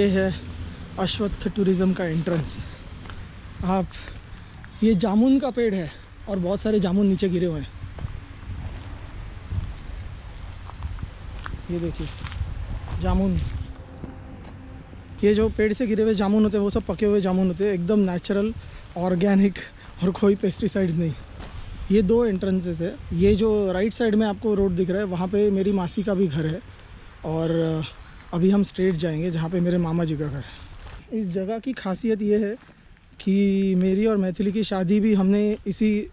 ये है अश्वत्थ टूरिज़्म का एंट्रेंस। आप, ये जामुन का पेड़ है और बहुत सारे जामुन नीचे गिरे हुए हैं। ये देखिए जामुन, ये जो पेड़ से गिरे हुए जामुन होते हैं वो सब पके हुए जामुन होते हैं, एकदम नेचुरल, ऑर्गेनिक और कोई पेस्टिसाइड्स नहीं। ये 2 एंट्रेंसेस है। ये जो राइट साइड में आपको रोड दिख रहा है वहाँ पे मेरी मासी का भी घर है, और अभी हम स्ट्रेट जाएंगे जहाँ पे मेरे मामा जी का घर है। इस जगह की खासियत ये है कि मेरी और मैथिली की शादी भी हमने इसी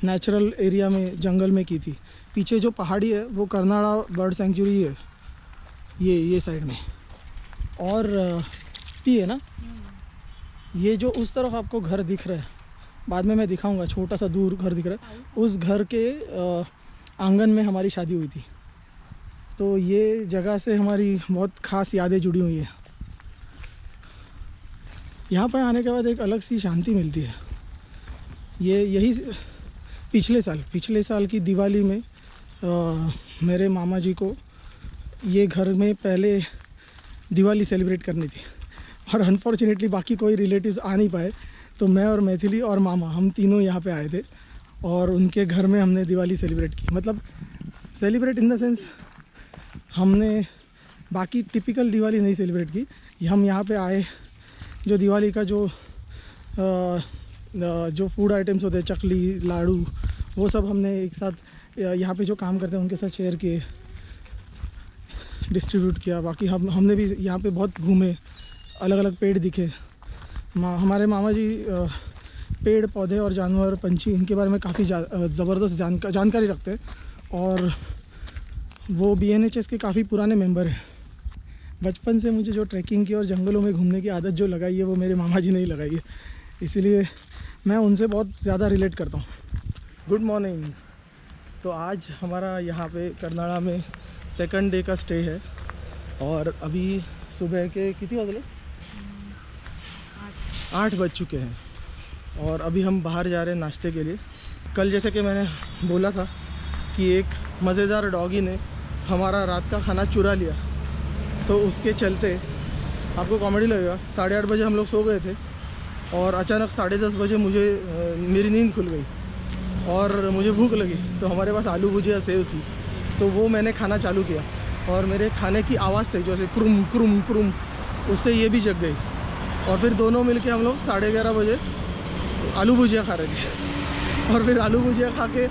नेचुरल एरिया में, जंगल में की थी। पीछे जो पहाड़ी है वो कर्नाड़ा बर्ड सेंचुरी है, ये साइड में। और ये है ना, ये जो उस तरफ आपको घर दिख रहा है, बाद में मैं दिखाऊंगा, छोटा सा दूर घर दिख रहा है, उस घर के आंगन में हमारी शादी हुई थी। तो ये जगह से हमारी बहुत ख़ास यादें जुड़ी हुई हैं। यहाँ पर आने के बाद एक अलग सी शांति मिलती है। यही पिछले साल की दिवाली में मेरे मामा जी को ये घर में पहले दिवाली सेलिब्रेट करनी थी, और अनफॉर्चुनेटली बाकी कोई रिलेटिव्स आ नहीं पाए, तो मैं और मैथिली और मामा हम तीनों यहाँ पे आए थे और उनके घर में हमने दिवाली सेलिब्रेट की। मतलब सेलिब्रेट इन द सेंस, हमने बाकी टिपिकल दिवाली नहीं सेलिब्रेट की। हम यहाँ पे आए, जो दिवाली का जो फूड आइटम्स होते हैं, चकली, लाड़ू, वो सब हमने एक साथ यहाँ पे जो काम करते हैं उनके साथ शेयर किए, डिस्ट्रीब्यूट किया। बाकी हमने भी यहाँ पे बहुत घूमे, अलग अलग पेड़ दिखे। हमारे मामा जी पेड़ पौधे और जानवर, पंछी, इनके बारे में काफ़ी ज़बरदस्त जानकारी रखते हैं, और वो BNHS के काफ़ी पुराने मेंबर हैं। बचपन से मुझे जो ट्रैकिंग की और जंगलों में घूमने की आदत जो लगाई है वो मेरे मामा जी ने ही लगाई है, इसीलिए मैं उनसे बहुत ज़्यादा रिलेट करता हूँ। Good morning. तो आज हमारा यहाँ पे कर्नाड़ा में 2nd डे का स्टे है, और अभी सुबह के कितने बजे? 8 बज चुके हैं, और अभी हम बाहर जा रहे हैं नाश्ते के लिए। कल जैसे कि मैंने बोला था कि एक मज़ेदार डॉगी ने हमारा रात का खाना चुरा लिया, तो उसके चलते आपको कॉमेडी लगेगा, 8:30 बजे हम लोग सो गए थे और अचानक 10:30 बजे मेरी नींद खुल गई और मुझे भूख लगी। तो हमारे पास आलू भुजिया सेव थी, तो वो मैंने खाना चालू किया, और मेरे खाने की आवाज़ से, जैसे क्रुम क्रुम क्रुम, उससे ये भी जग गई, और फिर दोनों मिलके हम लोग 11:30 बजे आलू भुजिया खा रहे थे। और फिर आलू भुजिया खाते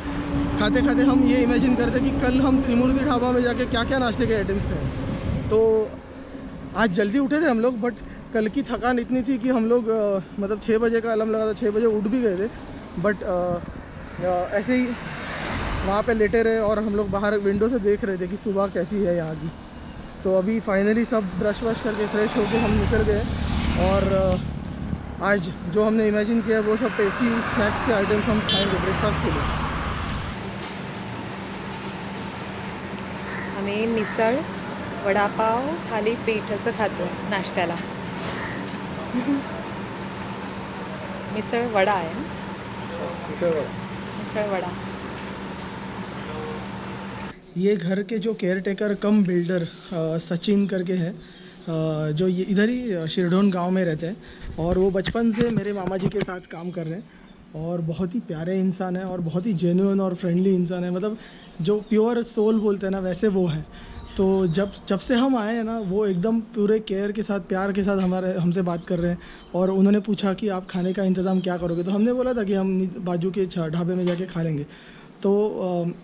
खाते हम ये इमेजिन करते कि कल हम त्रिमूर्ति ढाबा में जाके क्या क्या नाश्ते के आइटम्स खाएँ। तो आज जल्दी उठे थे हम लोग, बट कल की थकान इतनी थी कि हम लोग मतलब 6 बजे का अलार्म लगा था, 6 बजे उठ भी गए थे, बट ऐसे ही वहाँ पे लेटे रहे, और हम लोग बाहर विंडो से देख रहे थे कि सुबह कैसी है यहाँ की। तो अभी फाइनली सब ब्रश वश करके फ्रेश होके हम निकल गए, और आज जो हमने इमेजिन किया वो सब टेस्टी स्नैक्स के आइटम्स हम खाएंगे ब्रेकफास्ट के लिए। आम्ही मिसळ, वडापाव, थालीपीठ असं खातो नाश्त्याला। मिसळ वडा आहे ना, मिसळ वडा। ये घर के जो केयर टेकर कम बिल्डर सचिन करके हैं, जो ये इधर ही शिरडोन गांव में रहते हैं, और वो बचपन से मेरे मामा जी के साथ काम कर रहे हैं, और बहुत ही प्यारे इंसान है और बहुत ही जेन्युइन और फ्रेंडली इंसान है। मतलब जो प्योर सोल बोलते हैं ना, वैसे वो हैं। तो जब से हम आए हैं ना, वो एकदम पूरे केयर के साथ, प्यार के साथ हमसे बात कर रहे हैं। और उन्होंने पूछा कि आप खाने का इंतज़ाम क्या करोगे, तो हमने बोला था कि हम बाजू के ढाबे में जाके खा लेंगे। तो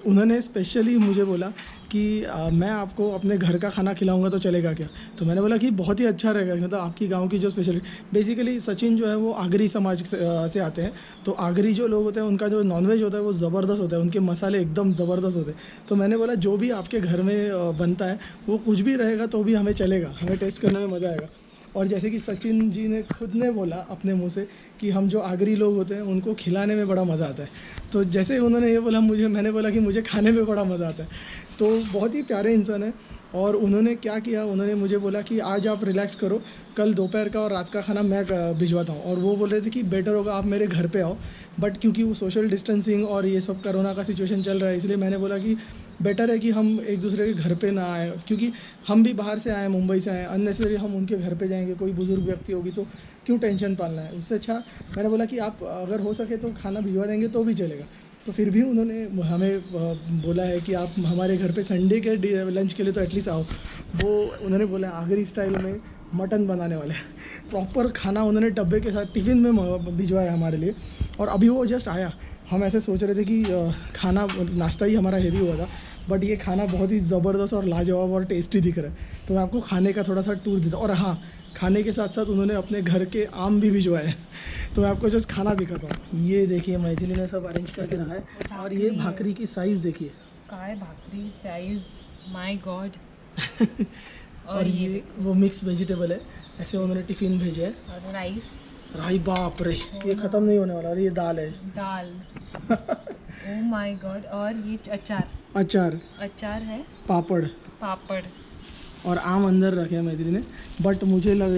उन्होंने स्पेशली मुझे बोला कि मैं आपको अपने घर का खाना खिलाऊंगा तो चलेगा क्या। तो मैंने बोला कि बहुत ही अच्छा रहेगा, मतलब आपकी गांव की जो स्पेशलिटी। बेसिकली सचिन जो है वो आगरी समाज से आते हैं, तो आगरी जो लोग होते हैं उनका जो नॉनवेज होता है वो ज़बरदस्त होता है, उनके मसाले एकदम ज़बरदस्त होते हैं। तो मैंने बोला जो भी आपके घर में बनता है वो कुछ भी रहेगा तो भी हमें चलेगा, हमें टेस्ट करने में मज़ा आएगा। और जैसे कि सचिन जी ने खुद ने बोला अपने मुंह से कि हम जो आगरी लोग होते हैं उनको खिलाने में बड़ा मज़ा आता है। तो जैसे उन्होंने ये बोला मैंने बोला कि मुझे खाने में बड़ा मज़ा आता है। तो बहुत ही प्यारे इंसान है। और उन्होंने क्या किया, उन्होंने मुझे बोला कि आज आप रिलैक्स करो, कल दोपहर का और रात का खाना मैं भिजवाता हूँ। और वो बोल रहे थे कि बेटर होगा आप मेरे घर पे आओ, बट क्योंकि वो सोशल डिस्टेंसिंग और ये सब कोरोना का सिचुएशन चल रहा है, इसलिए मैंने बोला कि बेटर है कि हम एक दूसरे के घर पे ना आए, क्योंकि हम भी बाहर से आए, मुंबई से आए, अननेसेसरी हम उनके घर पे जाएंगे, कोई बुज़ुर्ग व्यक्ति होगी तो क्यों टेंशन पालना है। उससे अच्छा मैंने बोला कि आप अगर हो सके तो खाना भिजवा देंगे तो भी चलेगा। तो फिर भी उन्होंने हमें बोला है कि आप हमारे घर पे संडे के लंच के लिए तो एटलीस्ट आओ। वो उन्होंने बोला आगरी स्टाइल में मटन बनाने वाले हैं, प्रॉपर खाना उन्होंने डब्बे के साथ टिफ़िन में भिजवाया हमारे लिए। और अभी वो जस्ट आया, हम ऐसे सोच रहे थे कि खाना नाश्ता ही हमारा हेवी हुआ था, बट ये खाना बहुत ही ज़बरदस्त और लाजवाब और टेस्टी दिख रहा है। तो मैं आपको खाने का थोड़ा सा टूर देता हूँ। और हाँ, खाने के साथ साथ उन्होंने अपने घर के आम भी भिजवाए हैं, तो मैं आपको जस्ट खाना दिखाता हूँ। ये देखिए मैथिली ने सब अरेंज करके रखा है। और ये भाकरी की साइज़ देखिए, काय भाकरी साइज, माय गॉड। और ये वो मिक्स वेजिटेबल है, ऐसे उन्होंने टिफ़िन भेजे है। और राइस, राई बाप रे, ये ख़त्म नहीं होने वाला। और ये दाल है, दाल। Oh my God. और ये अचार है, पापड़ पापड़। और आम अंदर रखे हैं मैथिली ने। बट मुझे लग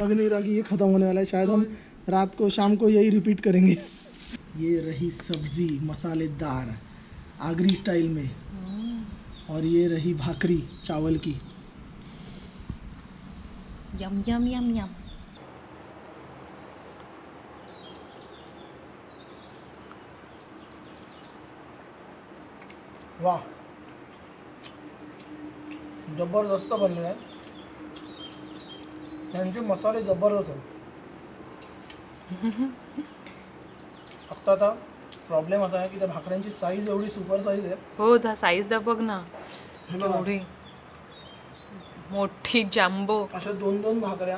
नहीं रहा कि ये ख़त्म होने वाला है। शायद हम रात को शाम को यही रिपीट करेंगे। ये रही सब्ज़ी मसालेदार आगरी स्टाइल में, और ये रही भाकरी चावल की। यम यम यम यम। वाह, जबरदस्त बनले आहे, त्यांचे मसाले जबरदस्त आहेत। फक्त आता प्रॉब्लेम असा आहे की त्या भाकऱ्यांची साईज एवढी सुपर साईज आहे। हो, दा साईज दा बघ ना, केवढी मोठी जम्बो। अशा 2-2 भाकऱ्या,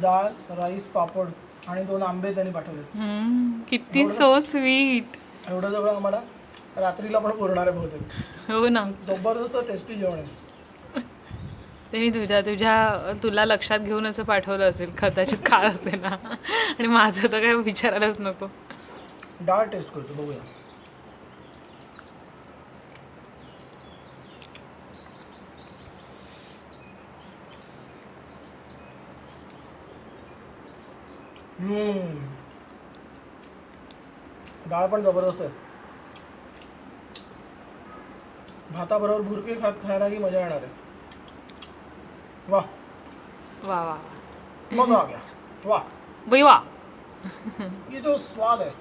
डाळ, राईस, पापड आणि 2 आंबे त्यांनी पाठवले। किती सो स्वीट। एवढं सगळं आम्हाला रात्रीला पण पुरणार आहे बहुतेक। हो ना, जबरदस्त टेस्टी जेवण आहे। त्यांनी तुला लक्षात घेऊन असं पाठवलं असेल, कदाचित काय असेल ना। आणि माझं तर काय विचारायलाच नको। डाळ टेस्ट करतो, बघूया। डाळ पण जबरदस्त आहे। भाताबरोबर भुरके खायला की मजा येणार आहे। वाह वा वा, मजा आ गया, वाह बाई वा। ये जो स्वाद है।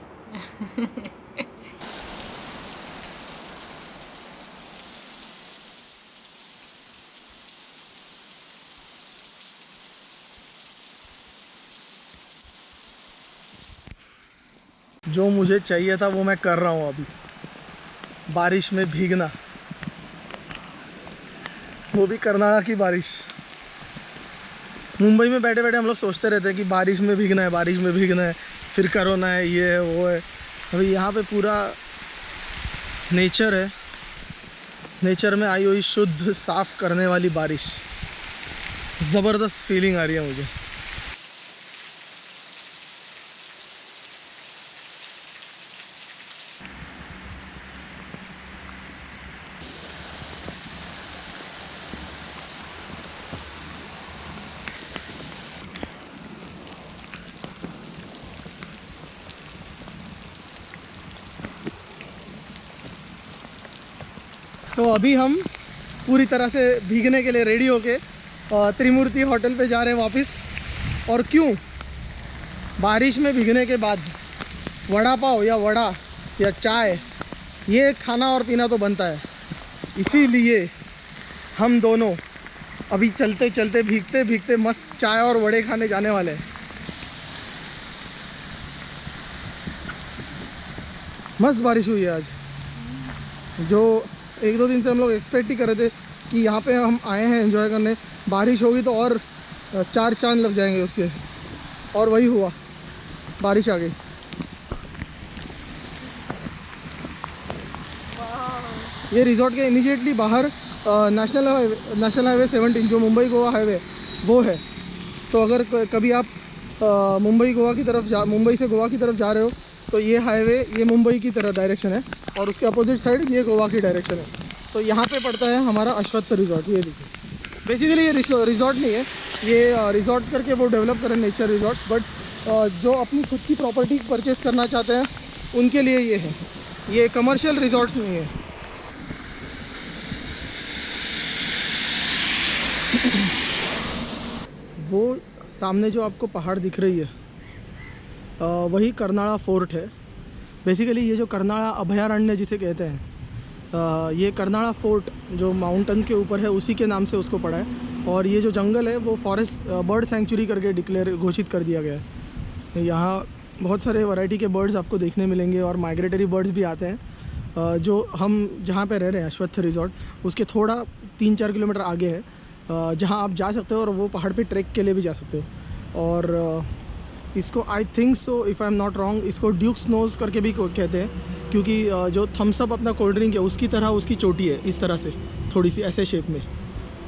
जो मुझे चाहिए था वो मैं कर रहा हूँ अभी, बारिश में भीगना, वो भी कर्नाटक की बारिश। मुंबई में बैठे बैठे हम लोग सोचते रहते हैं कि बारिश में भीगना है, बारिश में भीगना है, फिर कोरोना है, ये है वो है। अभी यहाँ पे पूरा नेचर है, नेचर में आई हुई शुद्ध साफ़ करने वाली बारिश, ज़बरदस्त फीलिंग आ रही है मुझे। तो अभी हम पूरी तरह से भीगने के लिए रेडी होके त्रिमूर्ति होटल पे जा रहे हैं वापस। और क्यों? बारिश में भीगने के बाद वड़ा पाव या वड़ा या चाय, ये खाना और पीना तो बनता है। इसीलिए हम दोनों अभी चलते चलते भीगते भीगते मस्त चाय और वड़े खाने जाने वाले हैं। मस्त बारिश हुई है आज, जो 1-2 दिन से हम लोग एक्सपेक्ट ही कर रहे थे कि यहाँ पे हम आए हैं एंजॉय करने, बारिश होगी तो और 4 चांद लग जाएंगे उसके। और वही हुआ, बारिश आ गई। ये रिजॉर्ट के इमीडिएटली बाहर नेशनल हाईवे 17 जो मुंबई गोवा हाईवे वो है। तो अगर कभी आप मुंबई से गोवा की तरफ जा रहे हो तो ये हाईवे, ये मुंबई की तरफ डायरेक्शन है, और उसके अपोजिट साइड ये गोवा की डायरेक्शन है। तो यहाँ पे पड़ता है हमारा अश्वत्थ रिजॉर्ट। ये देखिए, बेसिकली ये रिजॉर्ट नहीं है, ये रिजॉर्ट करके वो डेवलप करें नेचर रिजॉर्ट्स, बट जो अपनी खुद की प्रॉपर्टी परचेस करना चाहते हैं उनके लिए ये है, ये कमर्शियल रिजॉर्ट्स नहीं है। वो सामने जो आपको पहाड़ दिख रही है वही कर्नाड़ा फोर्ट है। बेसिकली ये जो कर्नाड़ा अभयारण्य जिसे कहते हैं, ये कर्नाड़ा फोर्ट जो माउंटेन के ऊपर है उसी के नाम से उसको पड़ा है। और ये जो जंगल है वो फॉरेस्ट बर्ड सेंचुरी करके डिक्लेयर घोषित कर दिया गया है। यहाँ बहुत सारे वैरायटी के बर्ड्स आपको देखने मिलेंगे और माइग्रेटरी बर्ड्स भी आते हैं। जो हम जहाँ पे रह रहे हैं अश्वत्थ रिजॉर्ट उसके थोड़ा 3-4 किलोमीटर आगे है, जहाँ आप जा सकते हो और वो पहाड़ पे ट्रैक के लिए भी जा सकते हो। और इसको I think so, if I am not wrong, इसको ड्यूक्स नोज़ करके भी कहते हैं, क्योंकि जो थम्स अप अपना कोल्ड ड्रिंक है उसकी तरह उसकी चोटी है, इस तरह से थोड़ी सी ऐसे शेप में।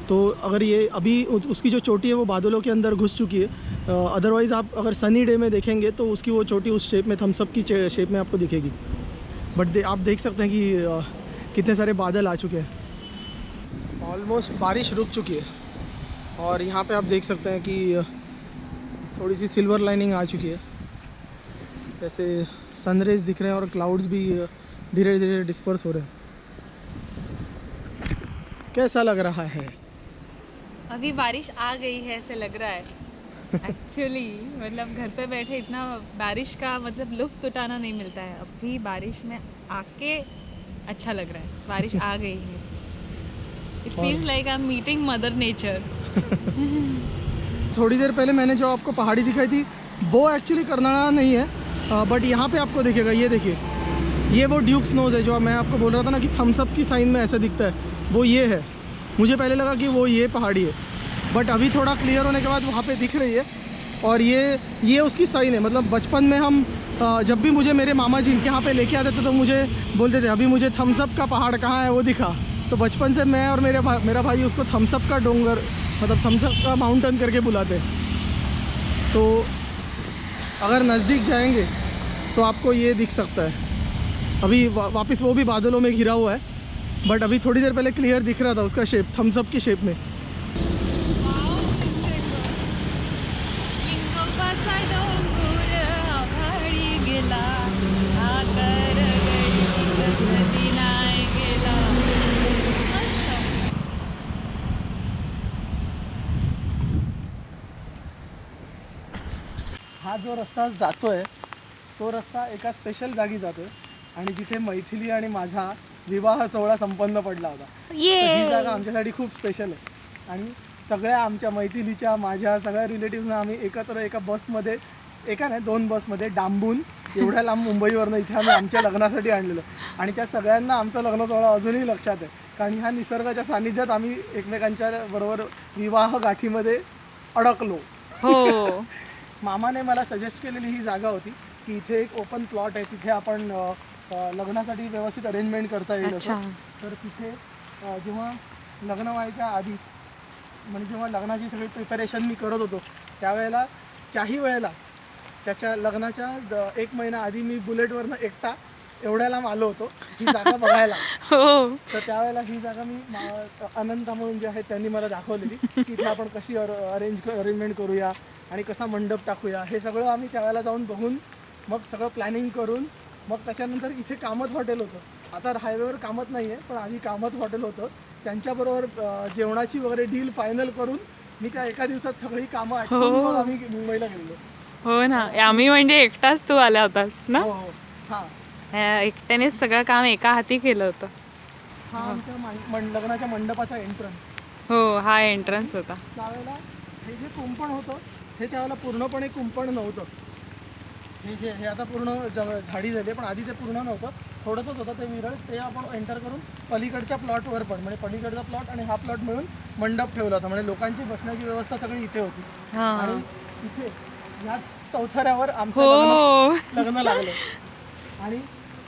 तो अगर ये अभी उसकी जो चोटी है वो बादलों के अंदर घुस चुकी है, अदरवाइज़ आप अगर सनी डे में देखेंगे तो उसकी वो चोटी उस शेप में, थम्स अप की शेप में आपको दिखेगी। बट आप देख सकते हैं कि कितने सारे बादल आ चुके हैं। ऑलमोस्ट बारिश रुक चुकी है और यहाँ पे आप देख सकते हैं कि थोड़ी सी सिल्वर लाइनिंग आ चुकी है, जैसे सनरेज दिख रहे हैं और क्लाउड्स भी धीरे धीरे डिस्पर्स हो रहे हैं। कैसा लग रहा है? अभी बारिश आ गई है ऐसे लग रहा है एक्चुअली। मतलब घर पे बैठे इतना बारिश का मतलब लुत्फ उठाना नहीं मिलता है। अभी बारिश में आके अच्छा लग रहा है, बारिश आ गई है। It feels like I am meeting mother nature. थोड़ी देर पहले मैंने जो आपको पहाड़ी दिखाई थी वो एक्चुअली कर्नाड़ा नहीं है, बट यहाँ पे आपको दिखेगा, ये देखिए, ये वो ड्यूक्स नोज़ है जो मैं आपको बोल रहा था ना कि थम्स अप की साइन में ऐसा दिखता है, वो ये है। मुझे पहले लगा कि वो ये पहाड़ी है, बट अभी थोड़ा क्लियर होने के बाद वहाँ पे दिख रही है। और ये उसकी साइन है। मतलब बचपन में हम जब भी मुझे मेरे मामा जी यहाँ पे लेके आते थे तो मुझे बोलते थे अभी मुझे थम्स अप का पहाड़ कहाँ है वो दिखा। तो बचपन से मैं और मेरा भाई उसको थम्स अप का डोंगर, मतलब थम्स अप का माउंटेन करके बुलाते। तो अगर नज़दीक जाएंगे तो आपको ये दिख सकता है। अभी वापस वो भी बादलों में घिरा हुआ है, बट अभी थोड़ी देर पहले क्लियर दिख रहा था उसका शेप, थम्स अप की शेप में। हा जो रस्ता जातोय तो रस्ता एका स्पेशल जागी जातोय आणि जिथे मैथिली आणि माझा विवाह सोहळा संपन्न पडला होता। तर ही जागा आमच्यासाठी खूप स्पेशल आहे आणि सगळ्या आमच्या मैथिलीच्या, माझ्या सगळ्या रिलेटिव्हना आम्ही एकत्र एका बसमध्ये, एका नाही 2 बसमध्ये डांबून एवढ्या लांब मुंबईवरनं इथे आम्ही आमच्या लग्नासाठी आणलेलं। आणि त्या सगळ्यांना आमचा लग्न सोहळा अजूनही लक्षात आहे, कारण ह्या निसर्गाच्या सानिध्यात आम्ही एकमेकांच्या बरोबर विवाह गाठीमध्ये अडकलो। हो. मामाने मला सजेस्ट केलेली ही जागा होती की इथे एक ओपन प्लॉट आहे, तिथे आपण लग्नासाठी व्यवस्थित अरेंजमेंट करता येईल असं। तर तिथे जेव्हा लग्न व्हायच्या आधी, म्हणजे जेव्हा लग्नाची सगळी प्रिपरेशन मी करत होतो त्यावेळेला, काही वेळेला त्याच्या लग्नाच्या 1 महिना आधी मी बुलेटवरनं एकटा एवढ्या लांब आलो होतो ही जागा बघायला। तर त्यावेळेला ही जागा मी अनंता म्हणून जे आहेत त्यांनी मला दाखवलेली की इथे आपण कशी अरेंजमेंट करूया आणि कसा मंडप टाकूया, हे सगळं आम्ही त्यावेळेला जाऊन बघून मग सगळं प्लॅनिंग करून मग त्याच्यानंतर इथे कामत हॉटेल होतं। आता हायवेवर कामत नाही आहे, पण आधी कामत हॉटेल होतं, त्यांच्याबरोबर जेवणाची वगैरे डील फायनल करून मी त्या एका दिवसात सगळी कामं आटपून मग आम्ही मुंबईला गेलो। हो ना, आम्ही म्हणजे एकटाच तू आला होतास ना? हो हो, हां, एकट्यानेच सगळं काम एका हाती केलं होतं। हा आमच्या लग्नाच्या मंडपाचा एंट्रन्स। हो, हा एंट्रन्स होता। त्यावेळेला हे जे कुंपण होतं हे त्यावेळेला पूर्णपणे कुंपण नव्हतं। हे आता पूर्ण झाडी झाली, पण आधी ते पूर्ण नव्हतं, थोडंसंच होतं ते विरळ। ते आपण एंटर करून पलीकडच्या प्लॉटवर पण, म्हणजे पलीकडचा प्लॉट आणि हा प्लॉट मिळून मंडप ठेवला होता, म्हणजे लोकांची बसण्याची व्यवस्था सगळी इथे होती। आणि इथे याच चौथऱ्यावर आमचं लग्न लागलं। आणि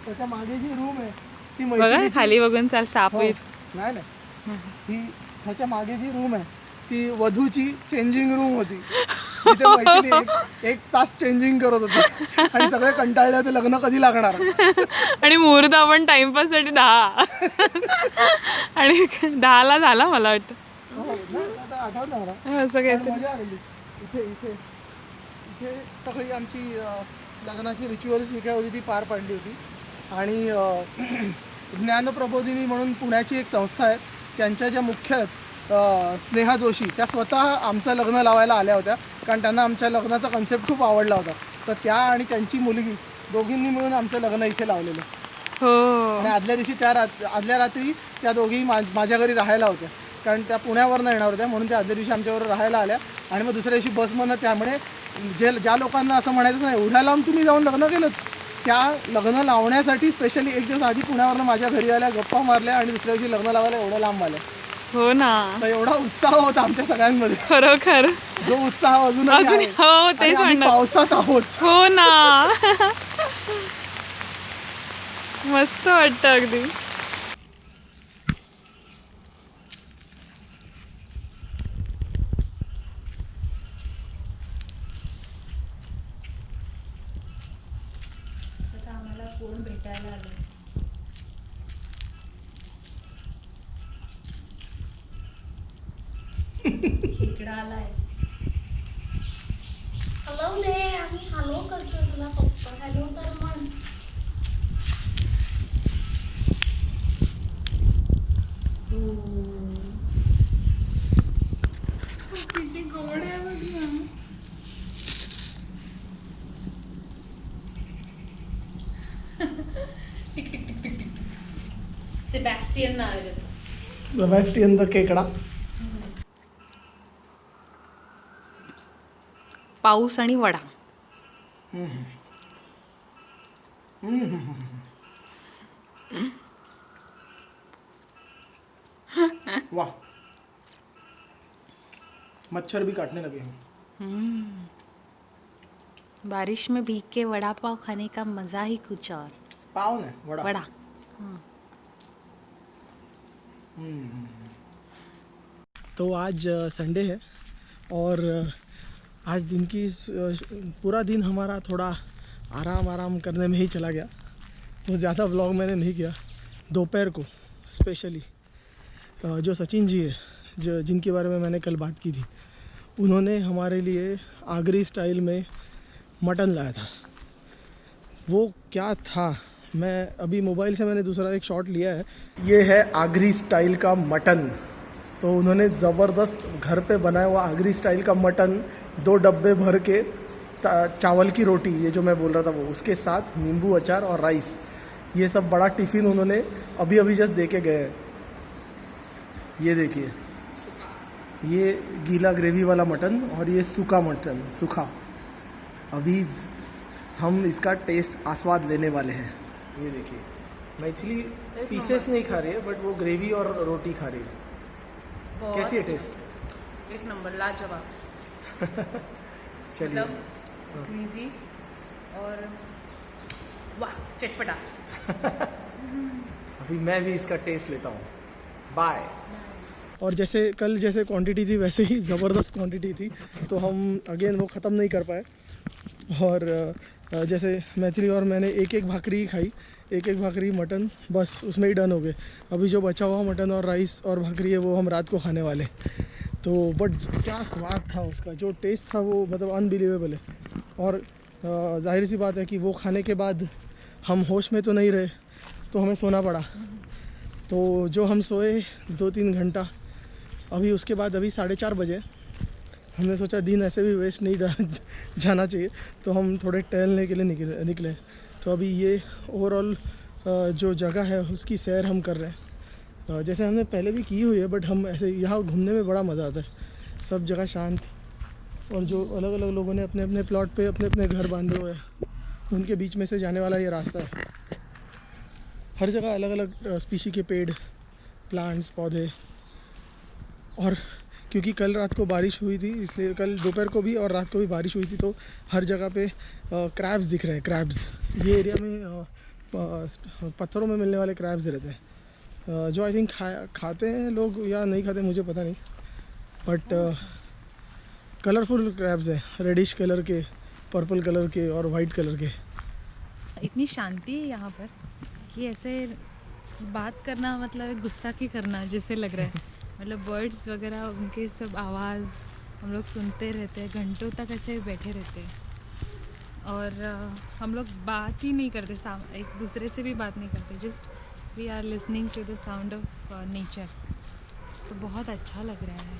त्याच्या मागे जी रूम आहे ती मैत्रिणीची, खाली बघून चाल साप नाही नाही, ही ह्याच्या मागे जी रूम आहे ती वधूची चेंजिंग रूम होती। तिथे मैत्रिणी 1 तास चेंजिंग करत होती आणि सगळे कंटाळले होते लग्न कधी लागणार। आणि मुहूर्त आपण टाइमपास साठी 10 आणि 10ला झाला मला वाटतं। आता आठवत नाही मला, असं काय मजा आलेली। इथे इथे इथे सगळी आमची लग्नाची रिच्युअल्स जी काय होती ती पार पाडली होती। आणि ज्ञानप्रबोधिनी म्हणून पुण्याची एक संस्था आहे, त्यांच्या ज्या मुख्य आहेत स्नेहा जोशी, त्या स्वतः आमचं लग्न लावायला आल्या होत्या, कारण त्यांना आमच्या लग्नाचा कन्सेप्ट खूप आवडला होता. तर त्या आणि त्यांची मुलगी दोघींनी मिळून आमचं लग्न इथे लावलेलं. हो. आणि आदल्या दिवशी आदल्या रात्री त्या दोघी माझ्या घरी राहायला होत्या, कारण त्या पुण्यावरनं येणार होत्या, म्हणून त्या आदल्या दिवशी आमच्यावर राहायला आल्या. आणि मग दुसऱ्या दिवशी बसमधनं, त्यामुळे ज्या लोकांना असं म्हणायचं नाही एवढ्या लांब तुम्ही जाऊन लग्न केलं, त्या लग्न लावण्यासाठी स्पेशली एक दिवस आधी पुण्यावरनं माझ्या घरी आल्या, गप्पा मारल्या आणि दुसऱ्या दिवशी लग्न लावायला एवढ्या लांब आल्या. हो ना, तर एवढा उत्साह होता आमच्या सगळ्यांमध्ये, खरोखर जो उत्साह अजून हो तेच म्हणणार. पावसात आहोत. हो ना. मस्त वाटतं अगदी. आम्हाला कोण भेटायला आलं. इकडं आलाय. हॅलो ने आम्ही हॅलो करतो तुला फक्त. हॅलो तर म्हण. किती गोड आहे बघ ना. सेबॅस्टियन नाव आहे त्याचं. सेबॅस्टियन द केकडा. पाऊस आणि वडा. वाह, मच्छर भी काटने लगे हैं. बारिश में भीग के वड़ा पाव खाने का मजा ही कुछ और. पाव ने वड़ा. वड़ा. तो आज संडे है और आज दिन की पूरा दिन हमारा थोड़ा आराम करने में ही चला गया, तो ज़्यादा व्लॉग मैंने नहीं किया. दोपहर को स्पेशली जो सचिन जी है, जो जिनके बारे में मैंने कल बात की थी, उन्होंने हमारे लिए आगरी स्टाइल में मटन लाया था. वो क्या था, मैं अभी मोबाइल से मैंने दूसरा एक शॉट लिया है. ये है आगरी स्टाइल का मटन. तो उन्होंने ज़बरदस्त घर पे बनाया हुआ आगरी स्टाइल का मटन 2 डब्बे भर के, चावल की रोटी, ये जो मैं बोल रहा था वो, उसके साथ नींबू अचार और राइस, ये सब बड़ा टिफ़िन उन्होंने अभी जस्ट दे के गए हैं. ये देखिए, ये गीला ग्रेवी वाला मटन और ये सूखा मटन, सूखा. अभी हम इसका टेस्ट आस्वाद लेने वाले हैं. ये देखिए, मैथिली पीसेस नहीं खा रही है, बट वो ग्रेवी और रोटी खा रही है. कैसी है टेस्ट? एक नंबर, लाजवाब. चलिए. ग्रीजी और वाह, चटपटा. अभी मैं भी इसका टेस्ट लेता हूँ. बाय. और जैसे कल जैसे क्वांटिटी थी वैसे ही ज़बरदस्त क्वांटिटी थी, तो हम अगेन वो ख़त्म नहीं कर पाए. और जैसे मैथिली और मैंने एक भाकरी खाई, एक भाकरी मटन, बस उसमें ही डन हो गए. अभी जो बचा हुआ मटन और राइस और भाकरी है वो हम रात को खाने वाले. तो बट क्या स्वाद था उसका, जो टेस्ट था वो मतलब अनबिलीवेबल है. और जाहिर सी बात है कि वो खाने के बाद हम होश में तो नहीं रहे, तो हमें सोना पड़ा. तो जो हम सोए 2-3 घंटा, अभी उसके बाद अभी 4:30 बजे, हमने सोचा दिन ऐसे भी वेस्ट नहीं जाना चाहिए, तो हम थोड़े टहलने के लिए निकले. तो अभी ये ओवरऑल जो जगह है उसकी सैर हम कर रहे हैं. जैसे हमने पहले भी की हुई है, बट हम ऐसे यहाँ घूमने में बड़ा मज़ा आता है. सब जगह शांत, और जो अलग अलग लोगों ने अपने अपने प्लॉट पे अपने अपने घर बांधे हुए हैं, उनके बीच में से जाने वाला ये रास्ता है. हर जगह अलग अलग स्पीशी के पेड़, प्लांट्स, पौधे. और क्योंकि कल रात को बारिश हुई थी, इसलिए कल दोपहर को भी और रात को भी बारिश हुई थी, तो हर जगह पे क्रैब्स दिख रहे हैं. क्रैब्स, ये एरिया में पत्थरों में मिलने वाले क्रैब्स रहते हैं, जो आई थिंक खाते हैं लोग या नहीं खाते मुझे पता नहीं, बट कलरफुल क्रैब्स हैं, रेडिश कलर के, पर्पल कलर के और वाइट कलर के. इतनी शांति है यहाँ पर कि ऐसे बात करना मतलब एक गुस्ताखी करना जैसे लग रहा है. मतलब बर्ड्स वगैरह, उनके सब आवाज़ हम लोग सुनते रहते हैं, घंटों तक ऐसे बैठे रहते हैं. और हम लोग बात ही नहीं करते, एक दूसरे से भी बात नहीं करते, just we are listening to the sound of nature. तो बहुत अच्छा लग रहा है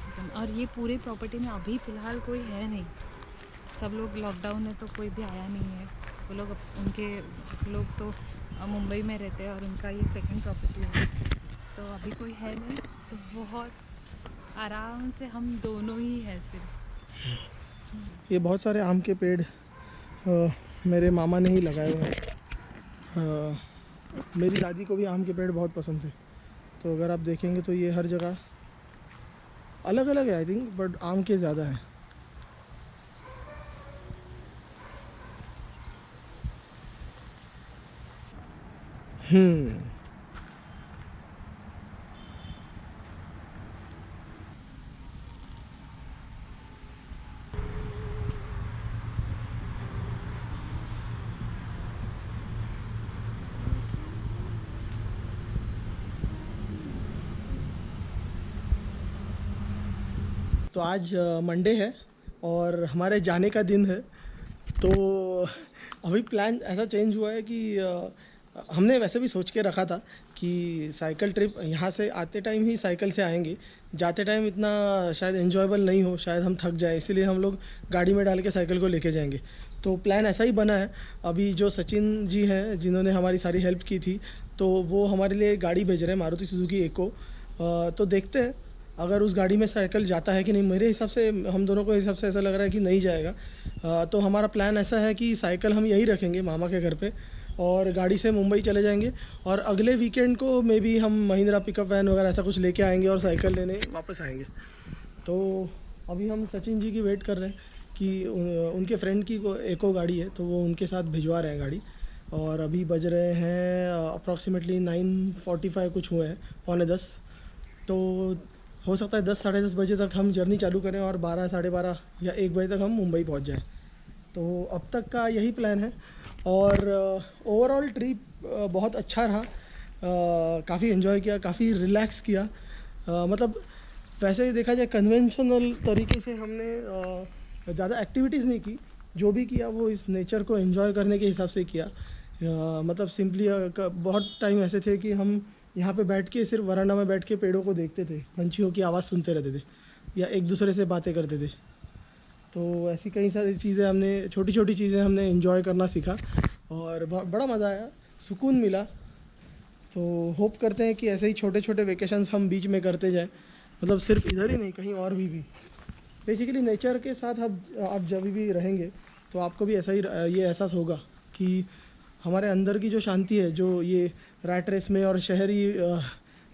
एकदम। और ये पूरी प्रॉपर्टी में अभी फ़िलहाल कोई है नहीं, सब लोग लॉकडाउन में तो कोई भी आया नहीं है। वो लोग उनके लोग तो मुंबई में रहते हैं और उनका ये सेकंड प्रॉपर्टी है, तो अभी कोई है नहीं, तो बहुत आराम से हम दोनों ही हैं सिर्फ। ये बहुत सारे आम के पेड़ मेरे मामा ने ही लगाए हुए हैं। मेरी दादी को भी आम के पेड़ बहुत पसंद थे, तो अगर आप देखेंगे तो ये हर जगह अलग अलग है आई थिंक, बट आम के ज़्यादा हैं। तो आज मंडे है और हमारे जाने का दिन है। तो अभी प्लान ऐसा चेंज हुआ है कि हमने वैसे भी सोच के रखा था कि साइकिल ट्रिप यहाँ से आते टाइम ही साइकिल से आएंगे, जाते टाइम इतना शायद एंजॉयबल नहीं हो, शायद हम थक जाए, इसीलिए हम लोग गाड़ी में डाल के साइकिल को लेके जाएंगे। तो प्लान ऐसा ही बना है। अभी जो सचिन जी हैं जिन्होंने हमारी सारी हेल्प की थी, तो वो हमारे लिए गाड़ी भेज रहे हैं, मारुति सुजुकी एको। तो देखते हैं अगर उस गाड़ी में साइकिल जाता है कि नहीं। मेरे हिसाब से, हम दोनों को हिसाब से ऐसा लग रहा है कि नहीं जाएगा। तो हमारा प्लान ऐसा है कि साइकिल हम यहीं रखेंगे मामा के घर पे और गाड़ी से मुंबई चले जाएंगे, और अगले वीकेंड को मे बी हम महिंद्रा पिकअप वैन वगैरह ऐसा कुछ लेके आएंगे और साइकिल लेने वापस आएंगे। तो अभी हम सचिन जी की वेट कर रहे हैं कि उनके फ्रेंड की एको गाड़ी है, तो वो उनके साथ भिजवा रहे हैं गाड़ी। और अभी बज रहे हैं अप्रॉक्सीमेटली 9:45 कुछ हुए हैं, 9:45। तो हो सकता है 10 साढ़े 10 बजे तक हम जर्नी चालू करें और 12 साढ़े 12 या 1 बजे तक हम मुंबई पहुंच जाएं। तो अब तक का यही प्लान है। और ओवरऑल ट्रिप बहुत अच्छा रहा। काफ़ी एंजॉय किया, काफ़ी रिलैक्स किया। मतलब वैसे देखा जाए कन्वेंशनल तरीके से हमने ज़्यादा एक्टिविटीज़ नहीं की, जो भी किया वो इस नेचर को एंजॉय करने के हिसाब से किया। मतलब सिंपली बहुत टाइम ऐसे थे कि हम यहाँ पे बैठ के सिर्फ वरांडा में बैठ के पेड़ों को देखते थे, पंछियों की आवाज़ सुनते रहते थे या एक दूसरे से बातें करते थे। तो ऐसी कई सारी चीज़ें हमने, छोटी छोटी चीज़ें हमने एंजॉय करना सीखा और बड़ा मज़ा आया, सुकून मिला। तो होप करते हैं कि ऐसे ही छोटे छोटे वेकेशंस हम बीच में करते जाएं, मतलब सिर्फ इधर ही नहीं, कहीं और भी बेसिकली नेचर के साथ आप जब भी रहेंगे तो आपको भी ऐसा ही ये एहसास होगा कि हमारे अंदर की जो शांति है, जो ये रैट रेस में और शहरी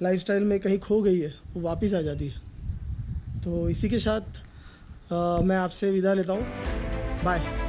लाइफस्टाइल में कहीं खो गई है, वो वापस आ जाती है। तो इसी के साथ मैं आपसे विदा लेता हूँ। बाय।